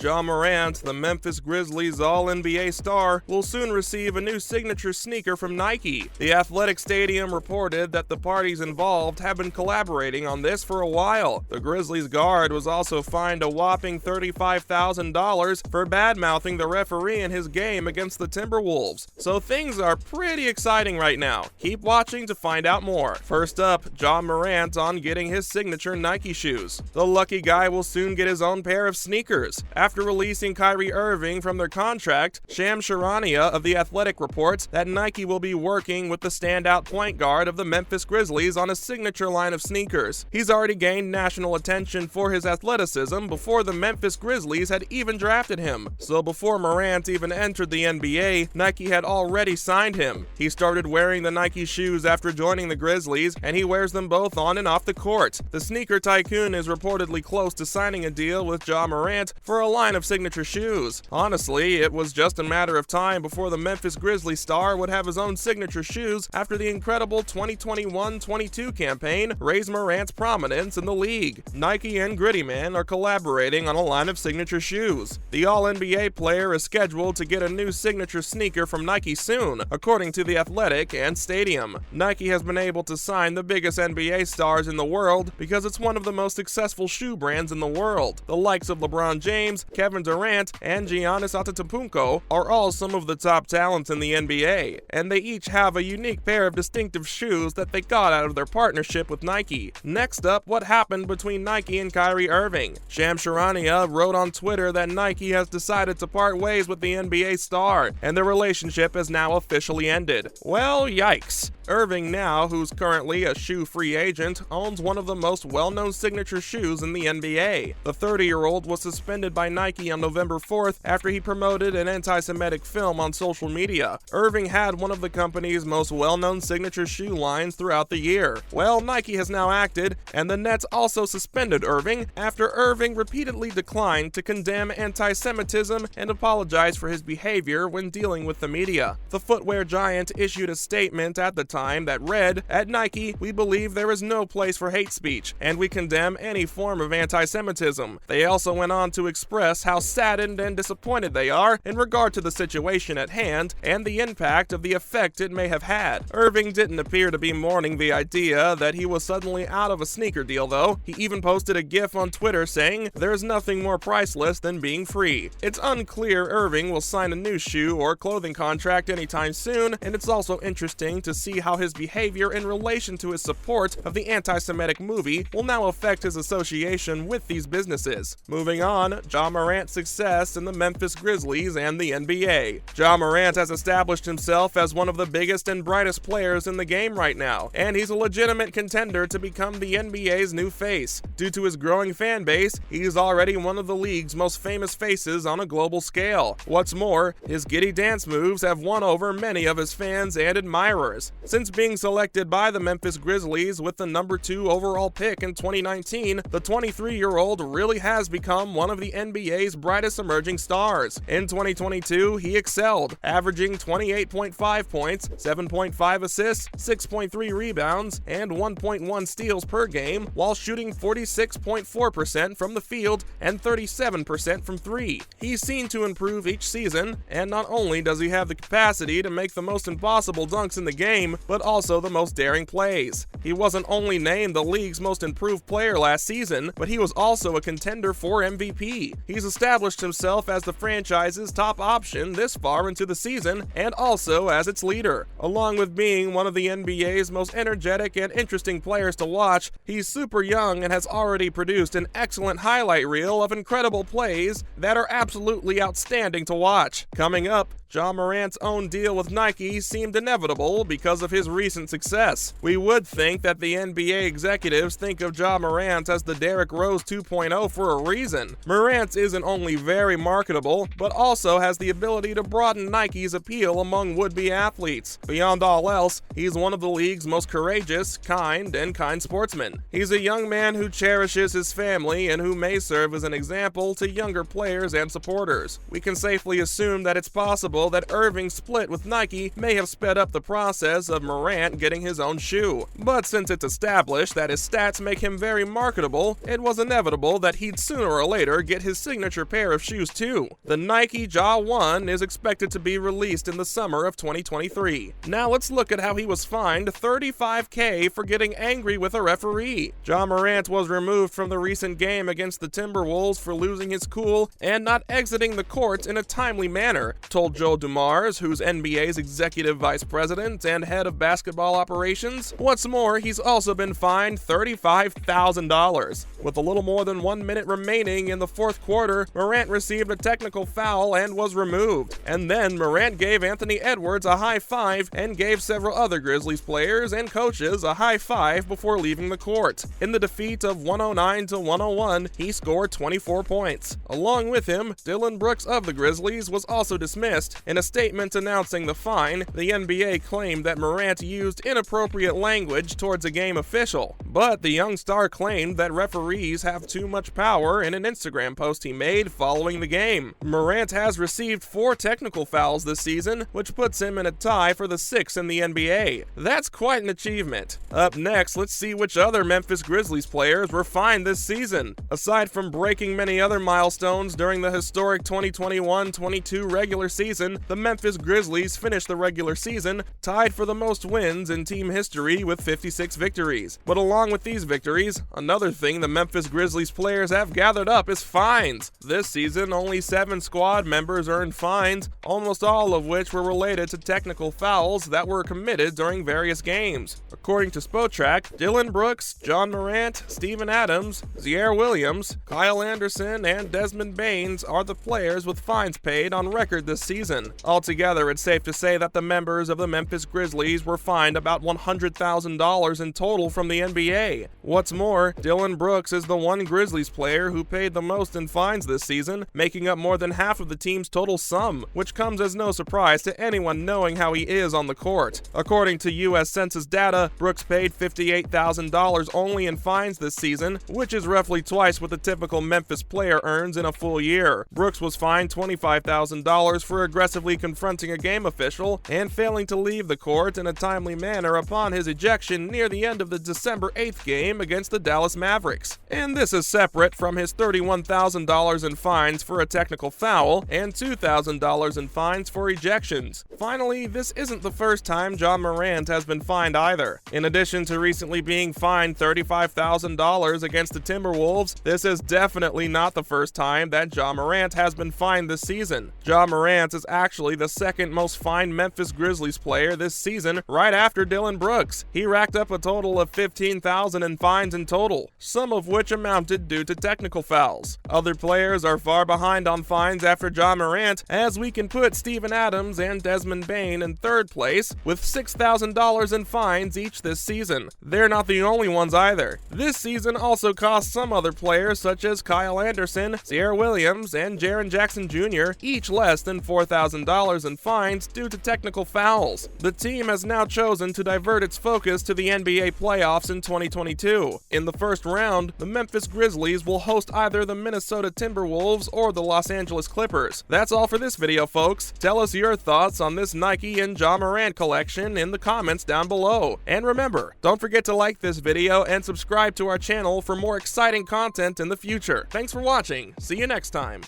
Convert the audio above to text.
Ja Morant, the Memphis Grizzlies All-NBA star, will soon receive a new signature sneaker from Nike. The Athletic Stadium reported that the parties involved have been collaborating on this for a while. The Grizzlies guard was also fined a whopping $35,000 for bad-mouthing the referee in his game against the Timberwolves. So things are pretty exciting right now. Keep watching to find out more. First up, Ja Morant on getting his signature Nike shoes. The lucky guy will soon get his own pair of sneakers. After releasing Kyrie Irving from their contract, Shams Charania of The Athletic reports that Nike will be working with the standout point guard of the Memphis Grizzlies on a signature line of sneakers. He's already gained national attention for his athleticism before the Memphis Grizzlies had even drafted him. So before Morant even entered the NBA, Nike had already signed him. He started wearing the Nike shoes after joining the Grizzlies, and he wears them both on and off the court. The sneaker tycoon is reportedly close to signing a deal with Ja Morant for a line of signature shoes. Honestly, it was just a matter of time before the Memphis Grizzlies star would have his own signature shoes after the incredible 2021-22 campaign raised Morant's prominence in the league. Nike and Gritty Man are collaborating on a line of signature shoes. The All-NBA player is scheduled to get a new signature sneaker from Nike soon, according to The Athletic and Stadium. Nike has been able to sign the biggest NBA stars in the world because it's one of the most successful shoe brands in the world. The likes of LeBron James, Kevin Durant, and Giannis Antetokounmpo are all some of the top talents in the NBA, and they each have a unique pair of distinctive shoes that they got out of their partnership with Nike. Next up, what happened between Nike and Kyrie Irving? Shams Charania wrote on Twitter that Nike has decided to part ways with the NBA star, and their relationship has now officially ended. Well, yikes. Irving now, who's currently a shoe free agent, owns one of the most well-known signature shoes in the NBA. The 30-year-old was suspended by Nike on November 4th after he promoted an anti-Semitic film on social media. Irving had one of the company's most well-known signature shoe lines throughout the year. Well, Nike has now acted, and the Nets also suspended Irving after Irving repeatedly declined to condemn anti-Semitism and apologize for his behavior when dealing with the media. The footwear giant issued a statement at the time that read, "At Nike, we believe there is no place for hate speech, and we condemn any form of anti-Semitism." They also went on to express how saddened and disappointed they are in regard to the situation at hand and the impact of the effect it may have had. Irving didn't appear to be mourning the idea that he was suddenly out of a sneaker deal, though. He even posted a GIF on Twitter saying, "There's nothing more priceless than being free." It's unclear Irving will sign a new shoe or clothing contract anytime soon, and it's also interesting to see how his behavior in relation to his support of the anti-Semitic movie will now affect his association with these businesses. Moving on, Ja Morant's success in the Memphis Grizzlies and the NBA. Ja Morant has established himself as one of the biggest and brightest players in the game right now, and he's a legitimate contender to become the NBA's new face. Due to his growing fan base, he's already one of the league's most famous faces on a global scale. What's more, his giddy dance moves have won over many of his fans and admirers. Since being selected by the Memphis Grizzlies with the number 2 overall pick in 2019, the 23-year-old really has become one of the NBA's brightest emerging stars. In 2022, he excelled, averaging 28.5 points, 7.5 assists, 6.3 rebounds, and 1.1 steals per game, while shooting 46.4% from the field and 37% from 3. He's seen to improve each season, and not only does he have the capacity to make the most impossible dunks in the game, but also the most daring plays. He wasn't only named the league's most improved player last season, but he was also a contender for MVP. He's established himself as the franchise's top option this far into the season, and also as its leader. Along with being one of the NBA's most energetic and interesting players to watch, he's super young and has already produced an excellent highlight reel of incredible plays that are absolutely outstanding to watch. Coming up, Ja Morant's own deal with Nike seemed inevitable because of his recent success. We would think that the NBA executives think of Ja Morant as the Derrick Rose 2.0 for a reason. Morant isn't only very marketable, but also has the ability to broaden Nike's appeal among would-be athletes. Beyond all else, he's one of the league's most courageous, kind sportsmen. He's a young man who cherishes his family and who may serve as an example to younger players and supporters. We can safely assume that it's possible possible that Irving's split with Nike may have sped up the process of Morant getting his own shoe. But since it's established that his stats make him very marketable, it was inevitable that he'd sooner or later get his signature pair of shoes too. The Nike Ja 1 is expected to be released in the summer of 2023. Now let's look at how he was fined $35K for getting angry with a referee. Ja Morant was removed from the recent game against the Timberwolves for losing his cool and not exiting the court in a timely manner, told Joe Dumars, who's NBA's executive vice president and head of basketball operations. What's more, he's also been fined $35,000. With a little more than 1 minute remaining in the fourth quarter, Morant received a technical foul and was removed. And then Morant gave Anthony Edwards a high five and gave several other Grizzlies players and coaches a high five before leaving the court. In the defeat of 109-101, he scored 24 points. Along with him, Dillon Brooks of the Grizzlies was also dismissed. In a statement announcing the fine, the NBA claimed that Morant used inappropriate language towards a game official. But the young star claimed that referees have too much power in an Instagram post he made following the game. Morant has received 4 technical fouls this season, which puts him in a tie for the 6th in the NBA. That's quite an achievement. Up next, let's see which other Memphis Grizzlies players were fined this season. Aside from breaking many other milestones during the historic 2021-22 regular season, the Memphis Grizzlies finished the regular season tied for the most wins in team history with 56 victories. But along with these victories, another thing the Memphis Grizzlies players have gathered up is fines. This season, only 7 squad members earned fines, almost all of which were related to technical fouls that were committed during various games. According to Spotrac, Dillon Brooks, Ja Morant, Steven Adams, Ziaire Williams, Kyle Anderson, and Desmond Baines are the players with fines paid on record this season. Altogether, it's safe to say that the members of the Memphis Grizzlies were fined about $100,000 in total from the NBA. What's more, Dillon Brooks is the one Grizzlies player who paid the most in fines this season, making up more than half of the team's total sum, which comes as no surprise to anyone knowing how he is on the court. According to U.S. Census data, Brooks paid $58,000 only in fines this season, which is roughly twice what the typical Memphis player earns in a full year. Brooks was fined $25,000 for aggressively confronting a game official and failing to leave the court in a timely manner upon his ejection near the end of the December 8th game against the Dallas Mavericks. And this is separate from his $31,000 in fines for a technical foul and $2,000 in fines for ejections. Finally, this isn't the first time Ja Morant has been fined either. In addition to recently being fined $35,000 against the Timberwolves, this is definitely not the first time that Ja Morant has been fined this season. Ja Morant is actually the second most fined Memphis Grizzlies player this season, right after Dillon Brooks. He racked up a total of $15,000 in fines in total, some of which amounted due to technical fouls. Other players are far behind on fines after Ja Morant, as we can put Steven Adams and Desmond Bain in third place with $6,000 in fines each this season. They're not the only ones either. This season also cost some other players such as Kyle Anderson, Ziaire Williams, and Jaren Jackson Jr. each less than $4,000 in fines due to technical fouls. The team has now chosen to divert its focus to the NBA playoffs in 2022. In the first round, the Memphis Grizzlies will host either the Minnesota Timberwolves or the Los Angeles Clippers. That's all for this video, folks. Tell us your thoughts on this Nike and Ja Morant collection in the comments down below. And remember, don't forget to like this video and subscribe to our channel for more exciting content in the future. Thanks for watching. See you next time.